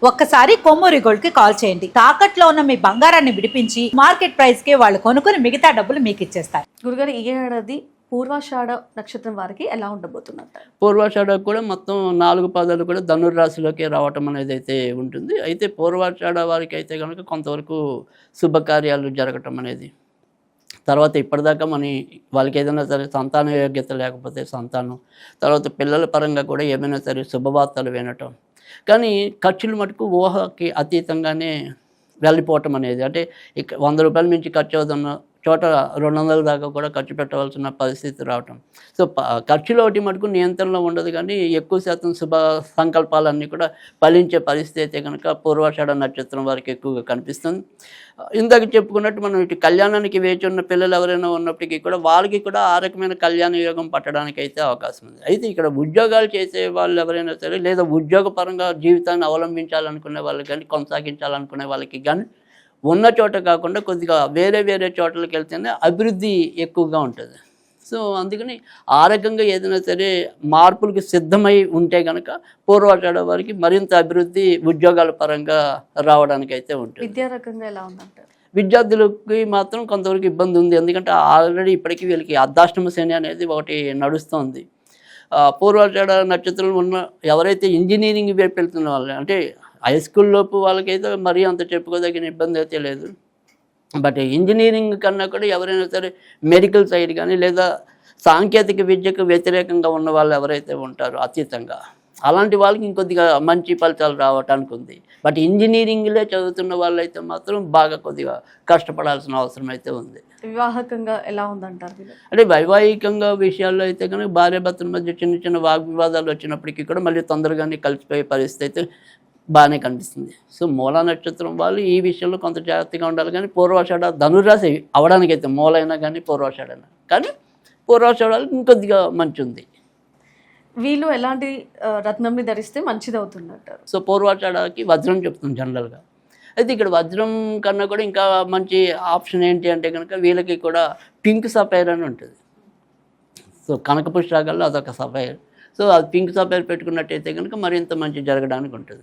ఒక్కసారి కొమ్మూరి గోల్డ్ కి కాల్ చేయండి. తాకట్లో ఉన్న మీ బంగారాన్ని విడిపించి మార్కెట్ ప్రైస్ కి వాళ్ళు కొనుక్కుని మిగతా డబ్బులు మీకు ఇచ్చేస్తారు. గురుగారు, ఈ ఏడాది పూర్వాషాఢ నక్షత్రం వారికి ఎలా ఉండబోతున్నారు? పూర్వాషాఢ కూడా మొత్తం 4 పాదాలు కూడా ధనుర్రాశిలోకి రావటం అనేది అయితే ఉంటుంది. అయితే పూర్వాషాఢ వారికి అయితే కనుక కొంతవరకు శుభకార్యాలు జరగటం అనేది, తర్వాత ఇప్పటిదాకా వాళ్ళకి ఏదైనా సరే సంతాన యోగ్యత లేకపోతే సంతానం, తర్వాత పిల్లల పరంగా కూడా ఏమైనా సరే శుభవార్తలు వినటం, కానీ ఖర్చులు మటుకు ఊహకి అతీతంగానే వెళ్ళిపోవటం అనేది, అంటే ఇక 100 రూపాయల మించి ఖర్చు అవుతున్న చోట 200 దాకా కూడా ఖర్చు పెట్టవలసిన పరిస్థితి రావటం. సో ఖర్చులో ఒకటి మటుకు నియంత్రణలో ఉండదు, కానీ ఎక్కువ శాతం శుభ సంకల్పాలన్నీ కూడా ఫలించే పరిస్థితి అయితే కనుక పూర్వాషాఢ నక్షత్రం వారికి ఎక్కువగా కనిపిస్తుంది. ఇందాక చెప్పుకున్నట్టు మనం ఇటు కళ్యాణానికి వేచి ఉన్న పిల్లలు ఎవరైనా ఉన్నప్పటికీ కూడా వాళ్ళకి కూడా ఆ రకమైన కళ్యాణ యోగం పట్టడానికి అయితే అవకాశం ఉంది. అయితే ఇక్కడ ఉద్యోగాలు చేసే వాళ్ళు ఎవరైనా సరే, లేదా ఉద్యోగపరంగా జీవితాన్ని అవలంబించాలనుకునే వాళ్ళకి కానీ, కొనసాగించాలనుకునే వాళ్ళకి కానీ ఉన్న చోట కాకుండా కొద్దిగా వేరే వేరే చోట్లకి వెళ్తేనే అభివృద్ధి ఎక్కువగా ఉంటుంది. సో అందుకని ఆ రకంగా ఏదైనా సరే మార్పులకు సిద్ధమై ఉంటే కనుక పూర్వాషాఢ వారికి మరింత అభివృద్ధి ఉద్యోగాల పరంగా రావడానికి అయితే ఉంటుంది. విద్యా రకంగా ఎలా ఉందంటారు? విద్యార్థులకి మాత్రం కొంతవరకు ఇబ్బంది ఉంది, ఎందుకంటే ఆల్రెడీ ఇప్పటికీ వీళ్ళకి అర్ధాష్టమ శని అనేది ఒకటి నడుస్తుంది. పూర్వాషాఢ నక్షత్రం ఉన్న ఎవరైతే ఇంజనీరింగ్ వైపు వెళ్తున్న వాళ్ళు, అంటే హై స్కూల్ లోపు వాళ్ళకైతే మరీ అంత చెప్పుకోదగిన ఇబ్బంది అయితే లేదు. బట్ ఇంజనీరింగ్ కన్నా కూడా ఎవరైనా సరే మెడికల్ సైడ్ కానీ, లేదా సాంకేతిక విద్యకు వ్యతిరేకంగా ఉన్న వాళ్ళు ఎవరైతే ఉంటారో అతీతంగా, అలాంటి వాళ్ళకి ఇంకొద్దిగా మంచి ఫలితాలు రావటానికి ఉంది. బట్ ఇంజనీరింగ్లే చదువుతున్న వాళ్ళు అయితే మాత్రం బాగా కొద్దిగా కష్టపడాల్సిన అవసరం అయితే ఉంది. వివాహకంగా ఎలా ఉందంటారు? అంటే వైవాహికంగా విషయాల్లో అయితే కనుక భార్యాభర్తల మధ్య చిన్న చిన్న వాగ్వివాదాలు వచ్చినప్పటికీ కూడా మళ్ళీ తొందరగానే కలిసిపోయే పరిస్థితి అయితే బాగానే కనిపిస్తుంది. సో మూలా నక్షత్రం వాళ్ళు ఈ విషయంలో కొంత జాగ్రత్తగా ఉండాలి, కానీ పూర్వాషాఢ ధనురాశి అవడానికైతే మూలైనా కానీ పూర్వాషాఢైనా కానీ పూర్వాషాఢాలు ఇంకొద్దిగా మంచి ఉంది. వీళ్ళు ఎలాంటి రత్నంని ధరిస్తే మంచిది అవుతుందంటారు? సో పూర్వాషాఢకి వజ్రం చెప్తుంది జనరల్గా. అయితే ఇక్కడ వజ్రం కన్నా కూడా ఇంకా మంచి ఆప్షన్ ఏంటి అంటే కనుక వీళ్ళకి కూడా పింక్ సఫైర్ అని ఉంటుంది. సో కనక పుష్పరాగాల్లో అదొక సఫైర్. సో అది పింక్ సఫైర్ పెట్టుకున్నట్టయితే కనుక మరింత మంచి జరగడానికి ఉంటుంది.